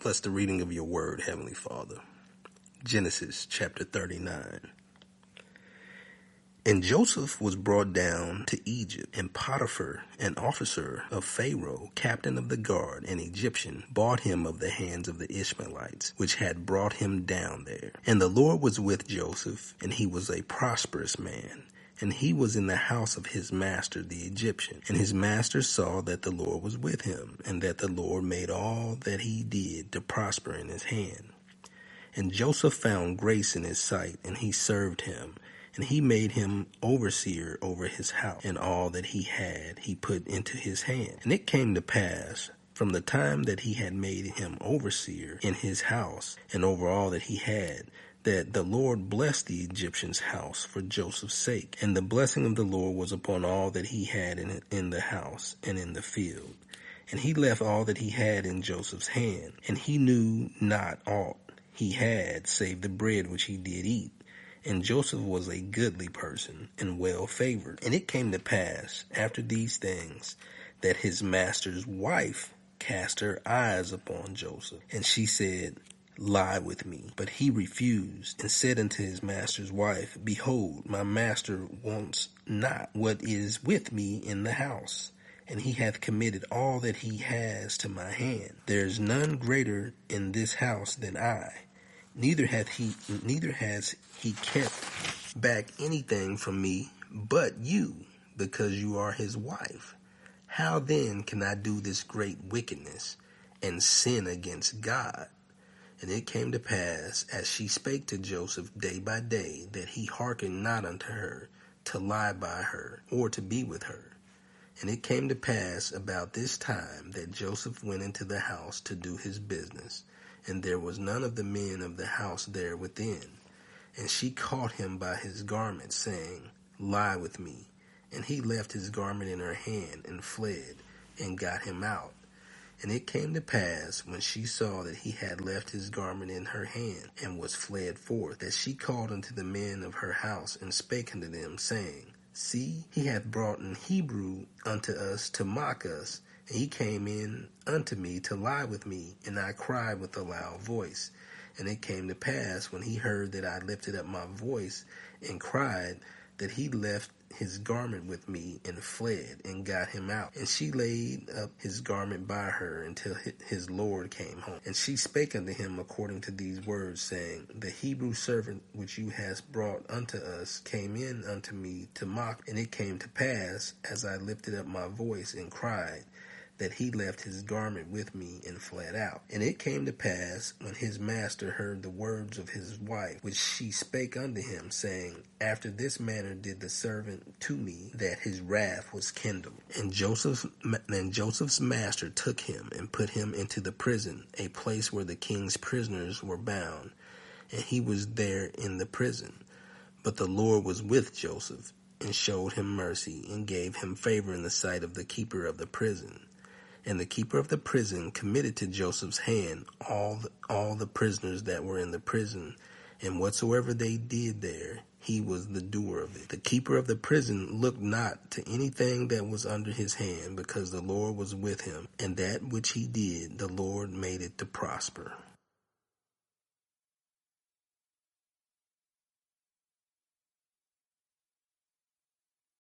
Bless the reading of your word, Heavenly Father. Genesis chapter 39. And Joseph was brought down to Egypt, and Potiphar, an officer of Pharaoh, captain of the guard, an Egyptian, bought him of the hands of the Ishmaelites, which had brought him down there. And the Lord was with Joseph, and he was a prosperous man. And he was in the house of his master the Egyptian. And his master saw that the Lord was with him, and that the Lord made all that he did to prosper in his hand. And Joseph found grace in his sight, and he served him. And he made him overseer over his house, and all that he had he put into his hand. And it came to pass, from the time that he had made him overseer in his house, and over all that he had, that the Lord blessed the Egyptian's house for Joseph's sake. And the blessing of the Lord was upon all that he had in the house and in the field. And he left all that he had in Joseph's hand, and he knew not aught he had save the bread which he did eat. And Joseph was a goodly person and well favored. And it came to pass after these things that his master's wife cast her eyes upon Joseph. And she said, Lie with me. But he refused, and said unto his master's wife, Behold, my master wants not what is with me in the house, and he hath committed all that he has to my hand. There is none greater in this house than I. Neither has he kept back anything from me but you, because you are his wife. How then can I do this great wickedness and sin against God? And it came to pass, as she spake to Joseph day by day, that he hearkened not unto her, to lie by her, or to be with her. And it came to pass about this time that Joseph went into the house to do his business, and there was none of the men of the house there within. And she caught him by his garment, saying, Lie with me. And he left his garment in her hand, and fled, and got him out. And it came to pass, when she saw that he had left his garment in her hand, and was fled forth, that she called unto the men of her house, and spake unto them, saying, See, he hath brought an Hebrew unto us to mock us. And he came in unto me to lie with me, and I cried with a loud voice. And it came to pass, when he heard that I lifted up my voice and cried, that he left his garment with me and fled, and got him out. And she laid up his garment by her until his Lord came home. And she spake unto him according to these words, saying, The Hebrew servant which you hast brought unto us came in unto me to mock. And it came to pass, as I lifted up my voice and cried, that he left his garment with me and fled out. And it came to pass, when his master heard the words of his wife, which she spake unto him, saying, After this manner did the servant to me, that his wrath was kindled. And Joseph's master took him and put him into the prison, a place where the king's prisoners were bound, and he was there in the prison. But the Lord was with Joseph, and showed him mercy, and gave him favor in the sight of the keeper of the prison. And the keeper of the prison committed to Joseph's hand all the prisoners that were in the prison, and whatsoever they did there, he was the doer of it. The keeper of the prison looked not to anything that was under his hand, because the Lord was with him, and that which he did, the Lord made it to prosper.